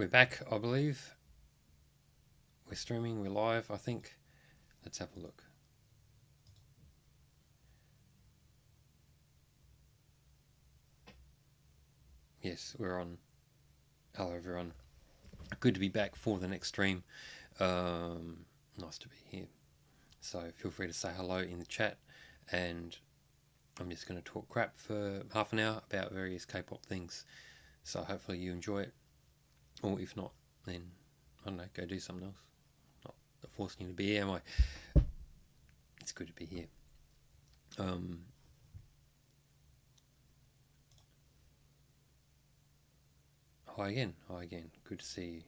We're back, I believe. We're streaming, we're live, I think. Let's have a look. Yes, we're on. Hello, everyone. Good to be back for the next stream. Nice to be here. So feel free to say hello in the chat, and I'm just going to talk crap for half an hour about various K-pop things. So hopefully you enjoy it, or if not, then I don't know, go do something else. Not forcing you to be here, am I? It's good to be here. Hi again. Good to see you.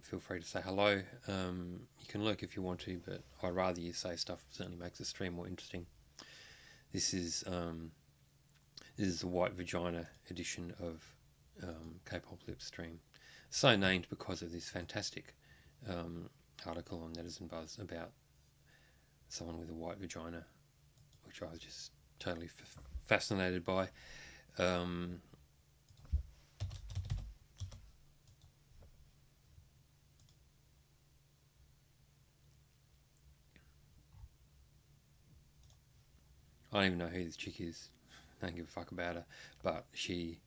Feel free to say hello. You can lurk if you want to, but I'd rather you say stuff. Certainly makes the stream more interesting. This is the White Vagina edition of K-pop Lip Stream. So named because of this fantastic article on Netizen Buzz about someone with a white vagina, which I was just totally fascinated by. I don't even know who this chick is. I don't give a fuck about her. But she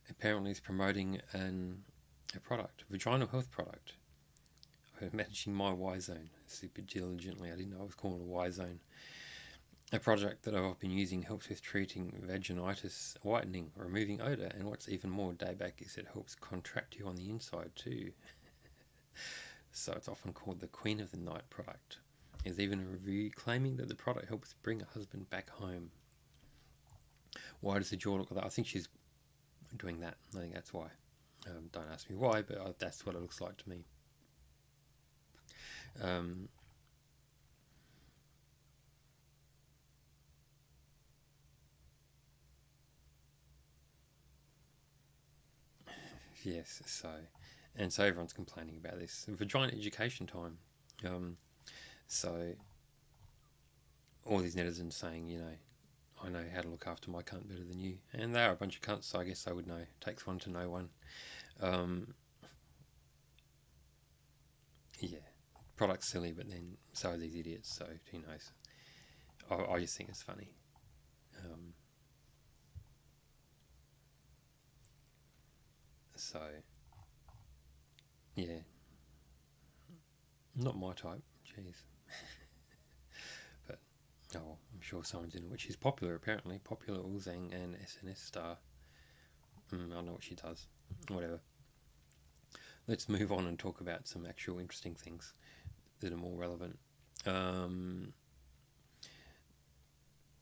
apparently is promoting a product, a vaginal health product. I'm managing my Y Zone super diligently. I didn't know I was calling it a Y Zone. A product that I've been using helps with treating vaginitis, whitening, removing odour, and what's even more dayback is it helps contract you on the inside too. So it's often called the Queen of the Night product. There's even a review claiming that the product helps bring a husband back home. Why does the jaw look like that? I think she's doing that. I think that's why. Don't ask me why, but that's what it looks like to me. Yes, so everyone's complaining about this. Vagina education time. So all these netizens saying, you know, I know how to look after my cunt better than you. And they are a bunch of cunts, so I guess they would know. Takes one to know one. Yeah, product's silly, but then so are these idiots, so who knows. I just think it's funny. So, yeah. Not my type, jeez. But, oh well, I'm sure someone's in it, which is popular apparently. Popular Ulzang and SNS star. I don't know what she does. Whatever. Let's move on and talk about some actual interesting things that are more relevant.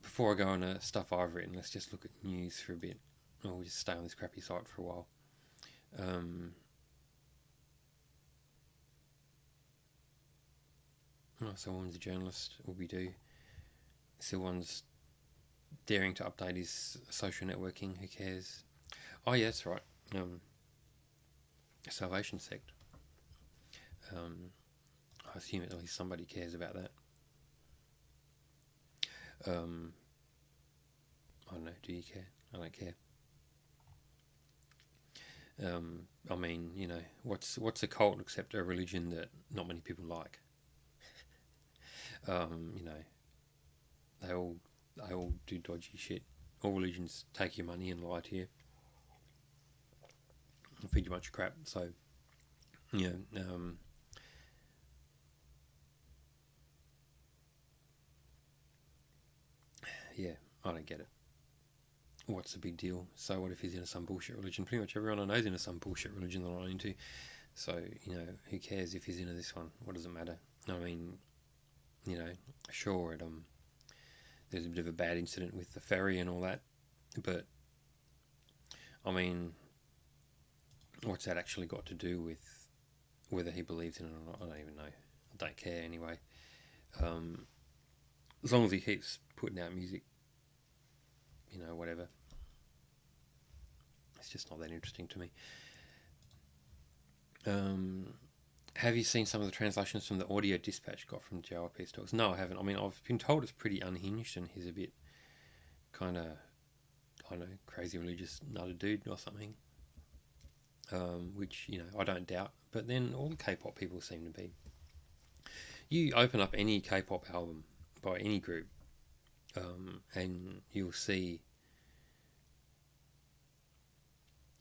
Before I go on to stuff I've written, let's just look at news for a bit. We'll just stay on this crappy site for a while. So one's a journalist, Ubidu. So one's daring to update his social networking. Who cares? Oh yeah, that's right. Salvation Sect. I assume at least somebody cares about that. I don't know. Do you care? I don't care. I mean, you know, what's a cult except a religion that not many people like? You know, they all do dodgy shit. All religions take your money and lie to you and feed you a bunch of crap. So, yeah, yeah, I don't get it. What's the big deal? So what if he's into some bullshit religion? Pretty much everyone I know is into some bullshit religion that I'm not into. So, you know, who cares if he's into this one? What does it matter? I mean, you know, sure, there's a bit of a bad incident with the ferry and all that, but I mean, what's that actually got to do with whether he believes in it or not? I don't even know. I don't care anyway. As long as he keeps putting out music, you know, whatever. It's just not that interesting to me. Have you seen some of the translations from the audio dispatch got from JYP Stocks? No, I haven't. I mean, I've been told it's pretty unhinged and he's a bit kind of, I don't know, crazy religious nutty dude or something. which, you know, I don't doubt. But then all the K-pop people seem to be. You open up any K-pop album by any group, and you'll see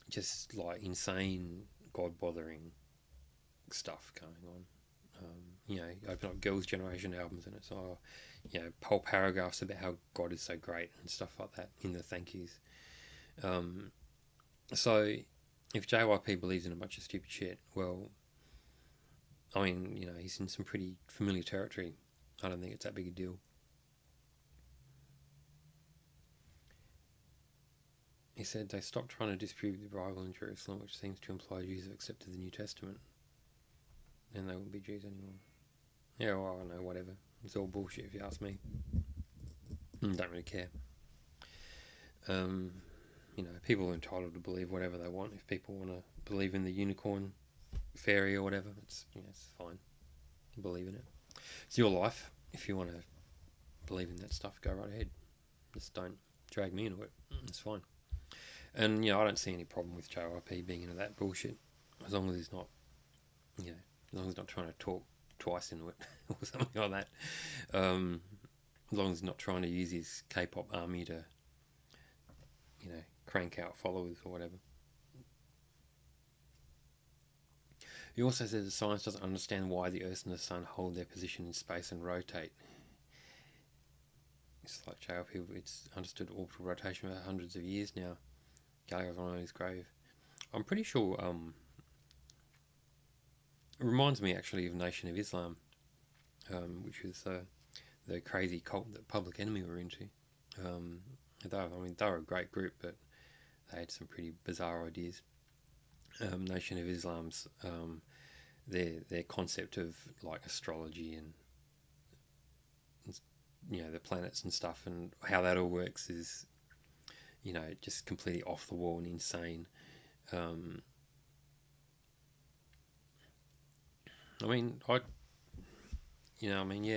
just like insane God-bothering stuff going on. You know, you open up Girls' Generation albums and it's all, you know, whole paragraphs about how God is so great and stuff like that in the thank yous. So if JYP believes in a bunch of stupid shit, well, I mean, you know, he's in some pretty familiar territory. I don't think it's that big a deal. He said they stopped trying to disprove the arrival in Jerusalem, which seems to imply Jews have accepted the New Testament, and they won't be Jews anymore. Yeah, well, I don't know, whatever. It's all bullshit if you ask me. Don't really care. You know, people are entitled to believe whatever they want. If people want to believe in the unicorn fairy or whatever, it's fine. Believe in it. It's your life. If you want to believe in that stuff, go right ahead. Just don't drag me into it. It's fine. And, you know, I don't see any problem with JYP being into that bullshit, as long as he's not, you know, as long as he's not trying to talk twice into it or something like that. As long as he's not trying to use his K-pop army to, you know, crank out followers or whatever. He also says that science doesn't understand why the Earth and the Sun hold their position in space and rotate. It's like JLP, it's understood orbital rotation for hundreds of years now. Galileo's on his grave. I'm pretty sure, it reminds me actually of Nation of Islam, which was the crazy cult that Public Enemy were into. They were a great group, but they had some pretty bizarre ideas. Nation of Islam's their concept of like astrology and, you know, the planets and stuff and how that all works is, you know, just completely off the wall and insane. Yeah,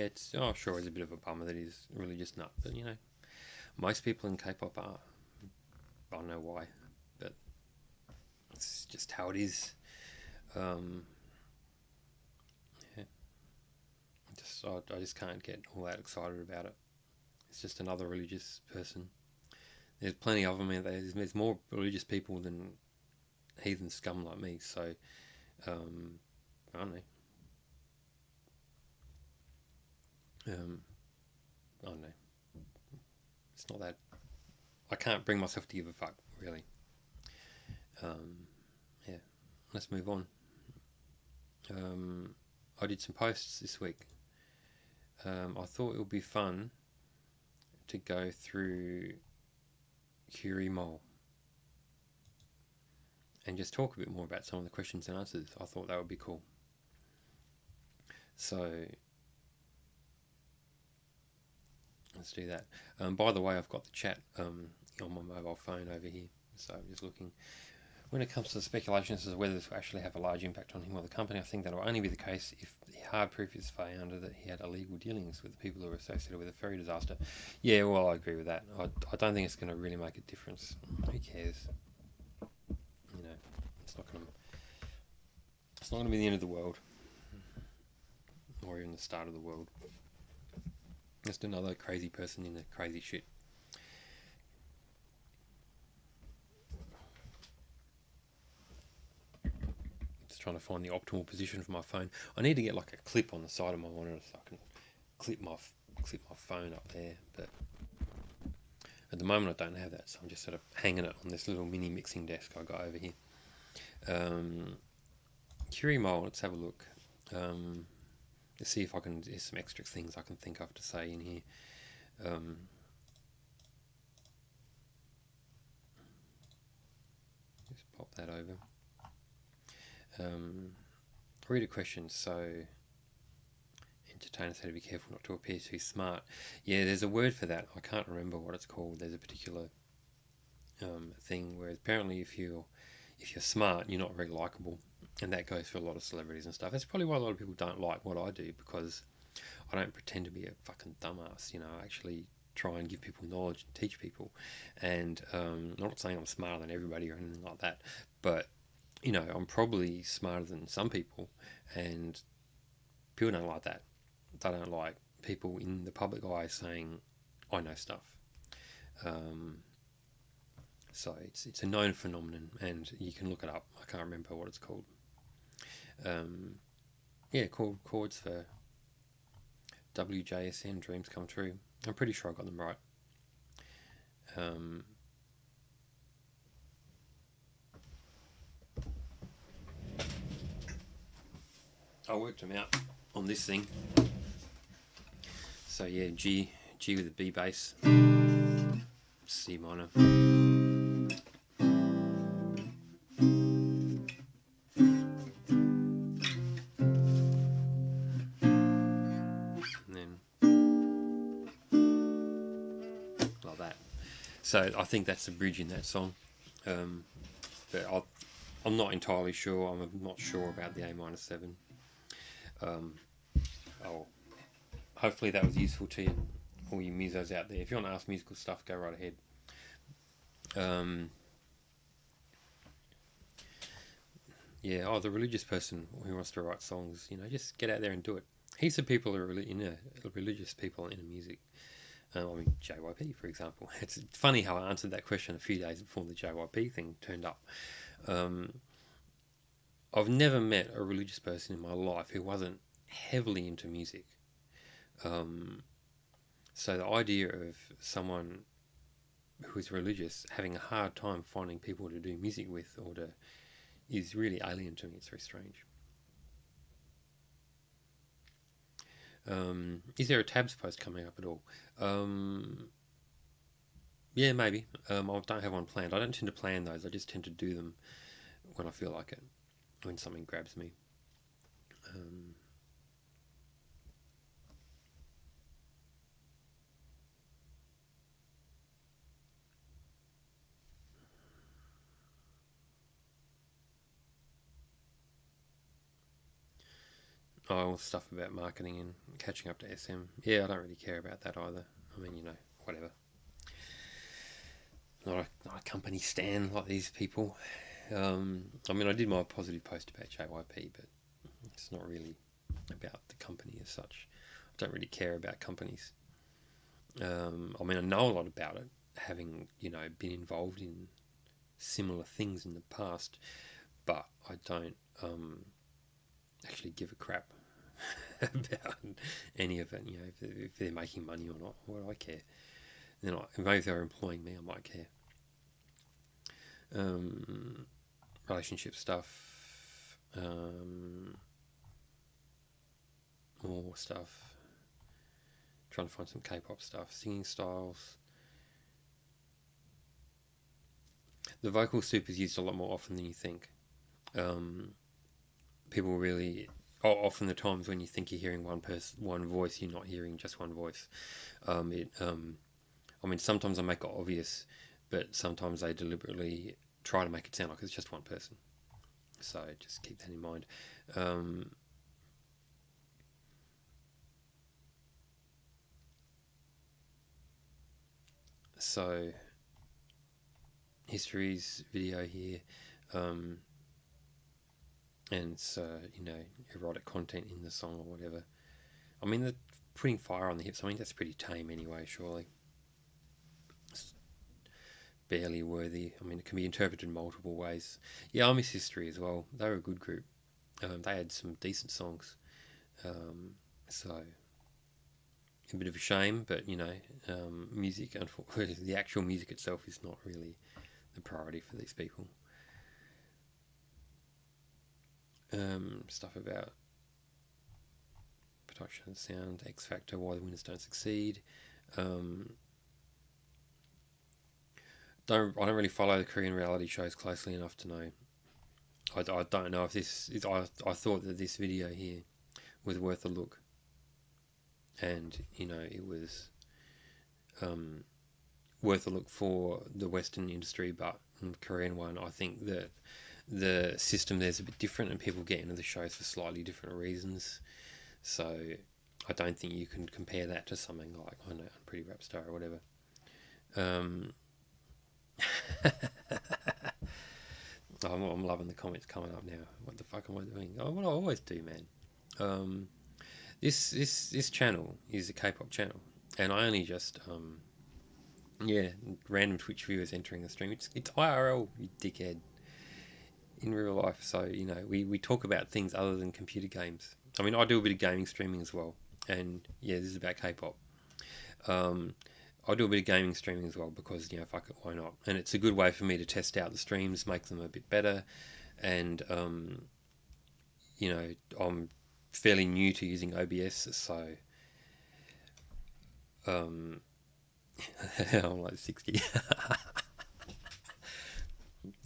it's sure it's a bit of a bummer that he's religious nut, but you know, most people in K-pop are. I don't know why, but it's just how it is. I just can't get all that excited about it. It's just another religious person. There's plenty of them. There's more religious people than heathen scum like me. So I don't know. I don't know. It's not that. I can't bring myself to give a fuck, really. Yeah. Let's move on. I did some posts this week. I thought it would be fun to go through Curie Mole and just talk a bit more about some of the questions and answers. I thought that would be cool. So let's do that. By the way, I've got the chat on my mobile phone over here, so I'm just looking. When it comes to the speculations as to whether this will actually have a large impact on him or the company, I think that will only be the case if the hard proof is found that he had illegal dealings with the people who were associated with the ferry disaster. Yeah, well, I agree with that. I don't think it's going to really make a difference. Who cares? You know, it's not going to be the end of the world, or even the start of the world. Just another crazy person in the crazy shit. Trying to find the optimal position for my phone. I need to get like a clip on the side of my monitor so I can clip my phone up there, but at the moment I don't have that, so I'm just sort of hanging it on this little mini mixing desk I got over here. Curie Mole, let's have a look. Let's see if there's some extra things I can think of to say in here. Just pop that over. Read a question. So, entertainer said to be careful not to appear too smart. Yeah, there's a word for that. I can't remember what it's called. There's a particular thing where apparently if you're smart, you're not very likable, and that goes for a lot of celebrities and stuff. That's probably why a lot of people don't like what I do, because I don't pretend to be a fucking dumbass. You know, I actually try and give people knowledge and teach people. And I'm not saying I'm smarter than everybody or anything like that, but you know, I'm probably smarter than some people, and people don't like that. They don't like people in the public eye saying, I know stuff. So it's a known phenomenon, and you can look it up. I can't remember what it's called. Yeah, called chords for WJSN, Dreams Come True. I'm pretty sure I got them right. I worked them out on this thing. So yeah, G with a B bass, C minor. So I think that's the bridge in that song. But I'm not entirely sure. I'm not sure about the A minor 7. Hopefully that was useful to you, all you musos out there. If you want to ask musical stuff, go right ahead. Yeah, the religious person who wants to write songs, you know, just get out there and do it. Heaps of people are religious people in music. I mean, JYP, for example. It's funny how I answered that question a few days before the JYP thing turned up. I've never met a religious person in my life who wasn't heavily into music. So the idea of someone who is religious having a hard time finding people to do music with is really alien to me. It's very strange. Is there a tabs post coming up at all? Yeah, maybe. I don't have one planned. I don't tend to plan those. I just tend to do them when I feel like it, when something grabs me. Stuff about marketing and catching up to SM. Yeah, I don't really care about that either. I mean, you know, whatever. Not a company stan like these people. I mean, I did my positive post about JYP, but it's not really about the company as such. I don't really care about companies. I mean, I know a lot about it, having, you know, been involved in similar things in the past, but I don't actually give a crap about any of it. You know, if they're making money or not, what do I care? Maybe if they're employing me, I might care. Relationship stuff, more stuff. Trying to find some K-pop stuff, singing styles. The vocal soup is used a lot more often than you think. People really, often the times when you think you're hearing one voice, you're not hearing just one voice. I mean, sometimes I make it obvious, but sometimes they deliberately try to make it sound like it's just one person. So just keep that in mind. So History's video here, and it's you know, erotic content in the song or whatever. I mean, the putting fire on the hips, I mean, that's pretty tame anyway, surely. It's barely worthy. I mean, it can be interpreted in multiple ways. Yeah, I miss History as well. They were a good group. They had some decent songs. So a bit of a shame, but you know, music, unfortunately, the actual music itself is not really the priority for these people. Stuff about production, sound, X Factor, why the winners don't succeed. I don't really follow the Korean reality shows closely enough to know. I don't know if this is. I thought that this video here was worth a look, and you know, it was worth a look for the Western industry, but in the Korean one, I think that the system there's a bit different, and people get into the shows for slightly different reasons. So I don't think you can compare that to something like, I don't know, Pretty Rap Star or whatever. I'm loving the comments coming up now. What the fuck am I doing? Oh, what I always do, man. This channel is a K-pop channel, and I only just yeah, random Twitch viewers entering the stream. It's IRL, you dickhead. In real life, so we talk about things other than computer games. I mean, I do a bit of gaming streaming as well, and yeah, this is about K-pop. I do a bit of gaming streaming as well because fuck it, why not? And it's a good way for me to test out the streams, make them a bit better, and I'm fairly new to using OBS, so I'm like 60.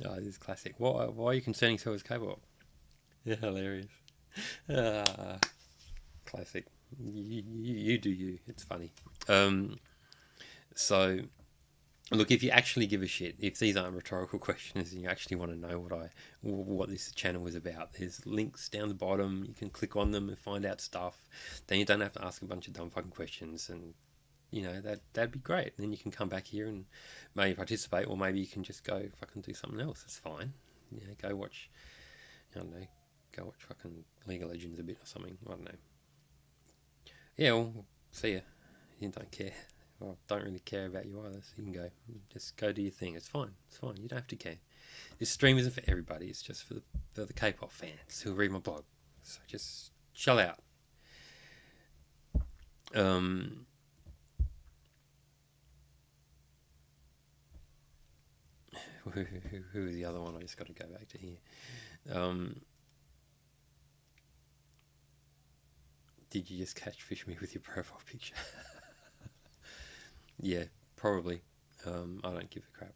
Oh, this is classic. Why are you concerning yourself with K-pop? Yeah, hilarious. Classic. You do you. It's funny. So, look, if you actually give a shit, if these aren't rhetorical questions and you actually want to know what this channel is about, there's links down the bottom. You can click on them and find out stuff. Then you don't have to ask a bunch of dumb fucking questions, and that'd be great. Then you can come back here and maybe participate, or maybe you can just go fucking do something else. It's fine. Go watch. I don't know. Go watch fucking League of Legends a bit or something. I don't know. Yeah, well, see ya. You don't care. Well, don't really care about you either, so you can go. Just go do your thing. It's fine. It's fine. You don't have to care. This stream isn't for everybody. It's just for the K-pop fans who read my blog. So just chill out. Who is the other one? I just got to go back to here. Did you just catfish me with your profile picture? Yeah, probably. I don't give a crap.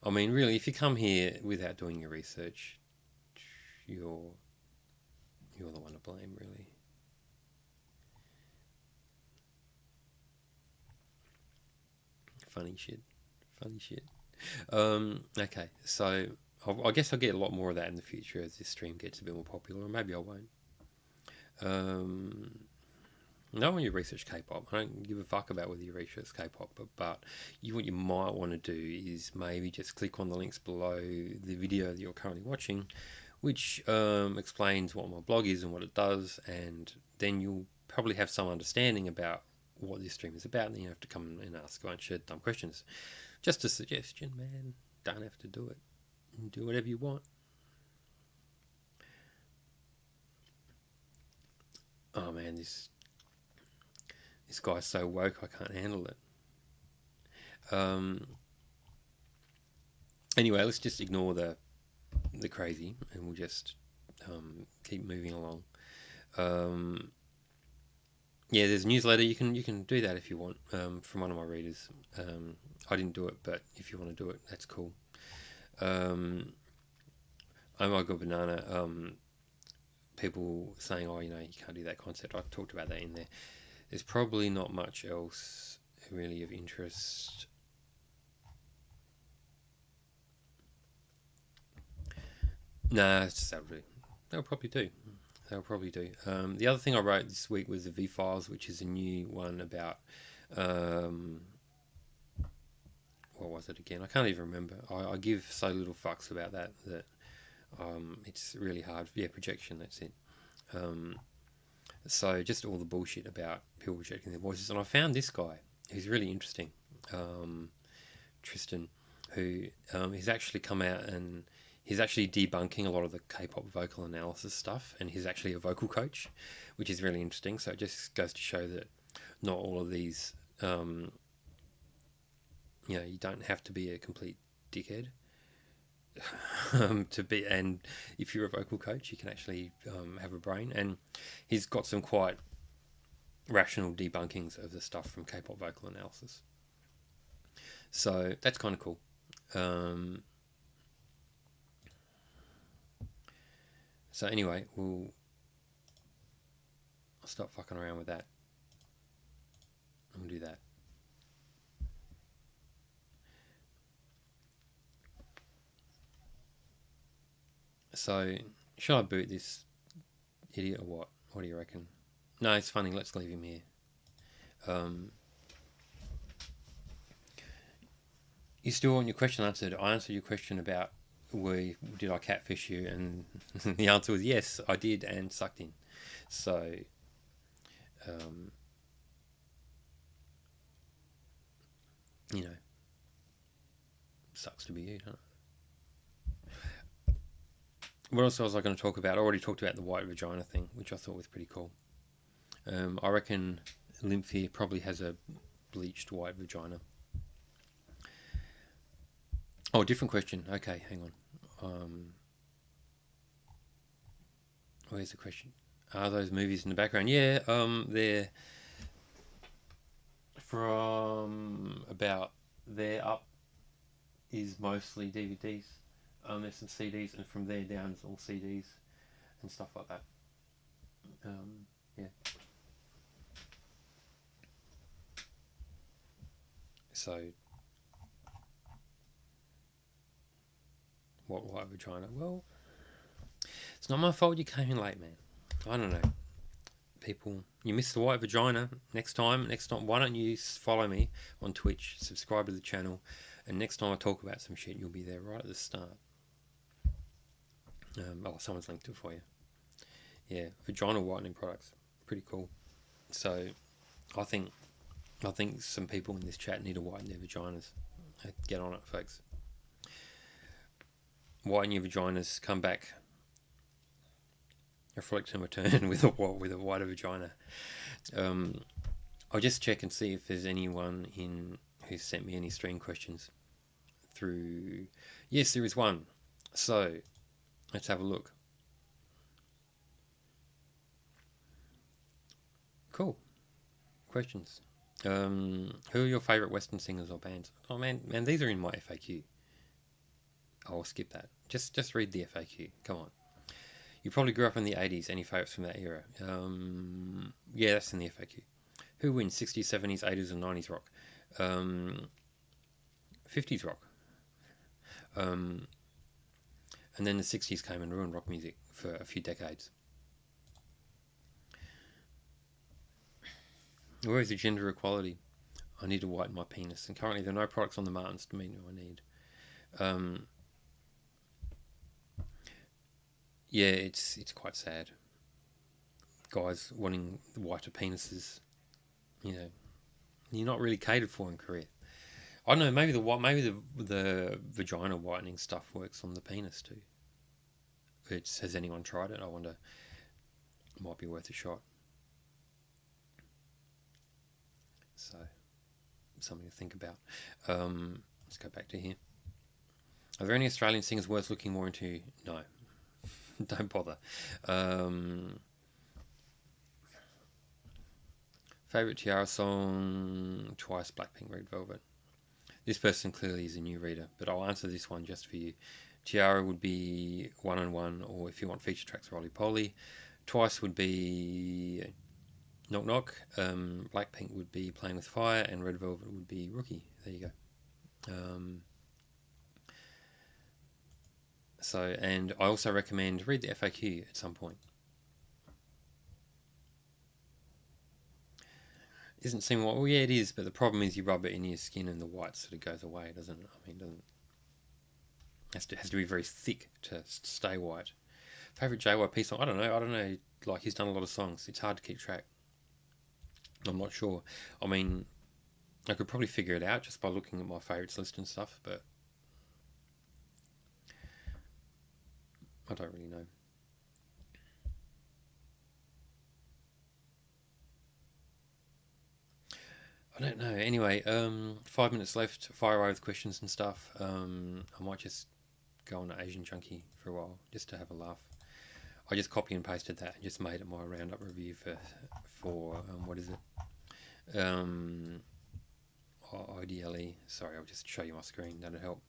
I mean, really, if you come here without doing your research, you're the one to blame, really. Funny shit. Okay, so I guess I'll get a lot more of that in the future as this stream gets a bit more popular, or maybe I won't. Not when you research K-pop. I don't give a fuck about whether you research K-pop, but what you might want to do is maybe just click on the links below the video that you're currently watching, which explains what my blog is and what it does, and then you'll probably have some understanding about what this stream is about, and then you have to come and ask a bunch of dumb questions. Just a suggestion, man. Don't have to do it. Do whatever you want. Oh man, this guy's so woke I can't handle it. Anyway, let's just ignore the crazy, and we'll just keep moving along. Yeah, there's a newsletter. You can do that if you want, from one of my readers. I didn't do it, but if you want to do it, that's cool. Oh my god, banana. People saying, oh, you can't do that concept. I talked about that in there. There's probably not much else really of interest. Nah, it's just they'll probably do. The other thing I wrote this week was the V-Files, which is a new one about what was it again? I can't even remember. I give so little fucks about that it's really hard. Yeah, projection, that's it. So just all the bullshit about people projecting their voices. And I found this guy who's really interesting, Tristan, who he's actually come out and he's actually debunking a lot of the K-pop vocal analysis stuff, and he's actually a vocal coach, which is really interesting. So it just goes to show that not all of these, you don't have to be a complete dickhead to be, and if you're a vocal coach, you can actually have a brain. And he's got some quite rational debunkings of the stuff from K-pop vocal analysis. So that's kind of cool. So anyway, I'll stop fucking around with that. I'll do that. So, should I boot this idiot or what? What do you reckon? No, it's funny. Let's leave him here. You still want your question answered? I answered your question about did I catfish you, and the answer was yes, I did, and sucked in. So, um, you know, sucks to be you, doesn't it? What else was I going to talk about? I already talked about the white vagina thing, which I thought was pretty cool. I reckon Lymphere probably has a bleached white vagina. Oh, different question. Okay, hang on. Where's the question? Are those movies in the background? Yeah, they're from about there up is mostly DVDs. There's some CDs, and from there down is all CDs and stuff like that. Yeah. So, what white vagina? Well, it's not my fault you came in late, man. I don't know. People, you missed the white vagina. Next time, why don't you follow me on Twitch, subscribe to the channel, and next time I talk about some shit, you'll be there right at the start. Someone's linked it for you. Yeah, vaginal whitening products, pretty cool. So, I think some people in this chat need to whiten their vaginas. Get on it, folks. Whiten your vaginas. Come back. Reflect and return with a whiter vagina. I'll just check and see if there's anyone who's sent me any stream questions through. Yes, there is one. So let's have a look. Cool questions. Who are your favourite Western singers or bands? Oh man, these are in my FAQ. I'll skip that. Just read the FAQ. Come on. You probably grew up in the 80s. Any favourites from that era? Yeah, that's in the FAQ. Who wins 60s, 70s, 80s, and 90s rock? 50s rock. And then the 60s came and ruined rock music for a few decades. Where is the gender equality? I need to whiten my penis. And currently there are no products on the Martens to meet what I need. Yeah, it's quite sad. Guys wanting whiter penises, you're not really catered for in Korea. I don't know. Maybe the vagina whitening stuff works on the penis too. Has anyone tried it? I wonder. It might be worth a shot. So, something to think about. Let's go back to here. Are there any Australian singers worth looking more into? No. Don't bother. Favorite Tiara song? Twice, Blackpink, Red Velvet. This person clearly is a new reader, but I'll answer this one just for you. Tiara would be One on One, or if you want feature tracks, Roly Poly. Twice would be Knock Knock. Blackpink would be Playing with Fire, and Red Velvet would be Rookie. There you go. And I also recommend read the FAQ at some point. Isn't seeming well, yeah, it is, but the problem is you rub it in your skin and the white sort of goes away, doesn't it? I mean, has to be very thick to stay white. Favorite JYP song? I don't know. Like, he's done a lot of songs. It's hard to keep track. I'm not sure. I mean, I could probably figure it out just by looking at my favorites list and stuff, but I don't really know. I don't know. Anyway, 5 minutes left. Fire away with questions and stuff. I might just go on to Asian Junkie for a while just to have a laugh. I just copy and pasted that and just made it my roundup review for what is it? IDLE. Sorry, I'll just show you my screen. That'll help.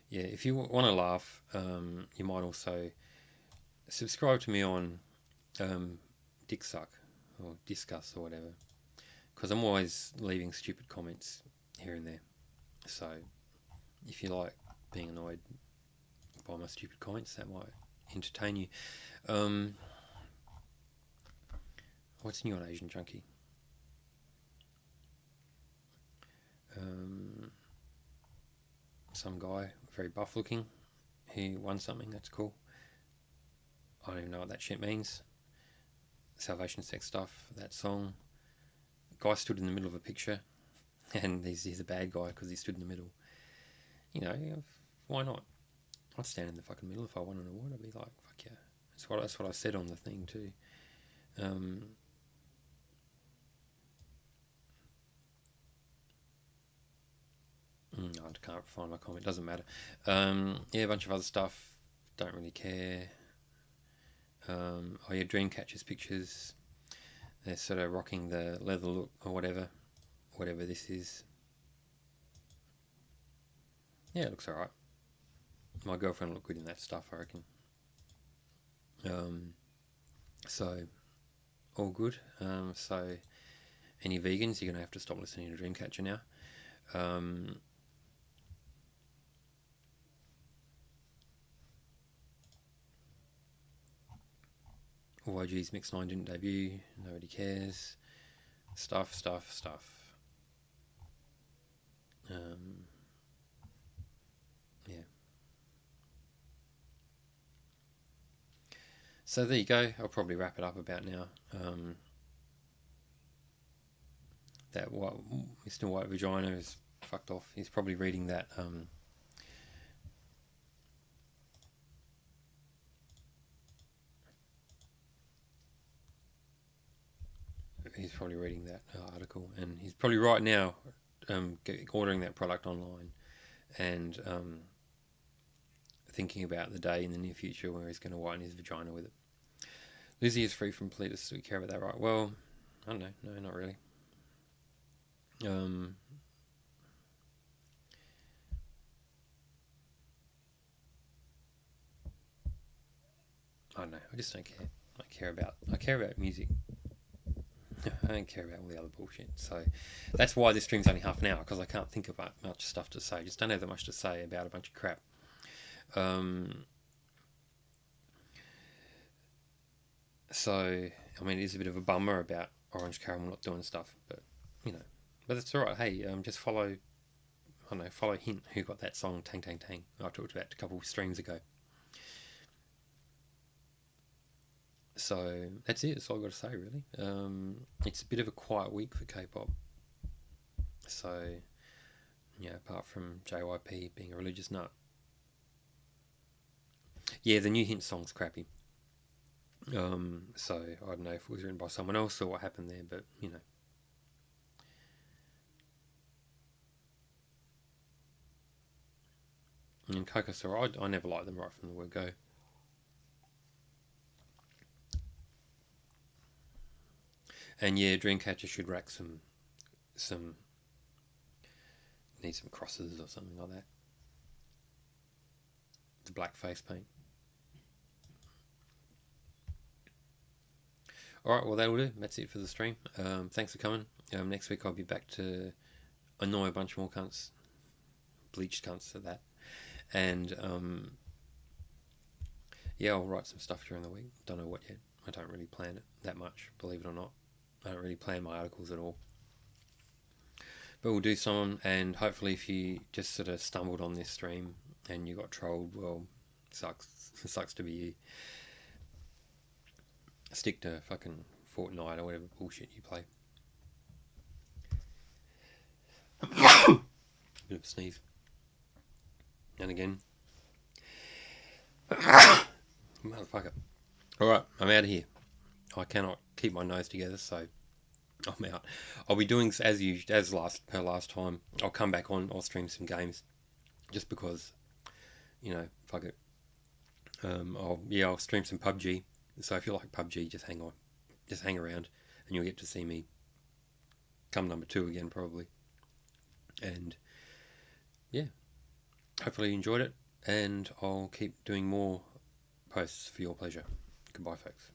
Yeah, if you want to laugh, you might also subscribe to me on Dick Suck or Discuss or whatever, because I'm always leaving stupid comments here and there. So if you like being annoyed by my stupid comments, that might entertain you. What's new on Asian Junkie? some guy, very buff looking, he won something. That's cool. I don't even know what that shit means. Salvation Sex Stuff, that song. Guy stood in the middle of a picture, and he's a bad guy because he stood in the middle. You know, why not? I'd stand in the fucking middle if I won an award. I'd be like, fuck yeah. That's what I said on the thing too. I can't find my comment. Doesn't matter. Yeah, a bunch of other stuff. Don't really care. Oh yeah, Dreamcatcher's pictures. They're sort of rocking the leather look or whatever this is. Yeah, it looks alright. My girlfriend will look good in that stuff, I reckon. So all good. So any vegans, you're gonna have to stop listening to Dreamcatcher now. YG's Mix 9 didn't debut. Nobody cares. Stuff. Yeah. So there you go. I'll probably wrap it up about now. That Mr. White Vagina is fucked off. He's probably reading that. He's probably reading that article, and he's probably right now ordering that product online, and thinking about the day in the near future where he's going to whiten his vagina with it. Lizzie is free from Politis. Do we care about that, right? Well, I don't know. No, not really. I don't know. I just don't care. I care about music. I don't care about all the other bullshit. So that's why this stream's only half an hour, because I can't think about much stuff to say. Just don't have that much to say about a bunch of crap. So, I mean, it is a bit of a bummer about Orange Caramel not doing stuff, but, you know. But it's alright. Hey, just follow, I don't know, follow Hint, who got that song, Tang Tang Tang, I talked about a couple of streams ago. So, that's it. That's all I've got to say, really. It's a bit of a quiet week for K-pop. So, yeah, apart from JYP being a religious nut. Yeah, the new Hint song's crappy. So I don't know if it was written by someone else or what happened there, but you know. And Coco Sora, I never liked them right from the word go. And yeah, Dreamcatcher should rack some need some crosses or something like that. The black face paint. Alright, well that'll do. That's it for the stream. Thanks for coming. Next week I'll be back to annoy a bunch more cunts. Bleached cunts at that. And yeah, I'll write some stuff during the week. Don't know what yet. I don't really plan it that much, believe it or not. I don't really plan my articles at all. But we'll do some, and hopefully if you just sort of stumbled on this stream and you got trolled, well, sucks. It sucks to be you. Stick to fucking Fortnite or whatever bullshit you play. Bit of a sneeze. And again. Motherfucker. Alright, I'm out of here. I cannot keep my nose together, so I'm out. I'll be doing as last time. I'll come back on. I'll stream some games, just because, you know, fuck it. I'll stream some PUBG. So if you like PUBG, just hang on, just hang around, and you'll get to see me come number 2 again probably. And yeah, hopefully you enjoyed it, and I'll keep doing more posts for your pleasure. Goodbye, folks.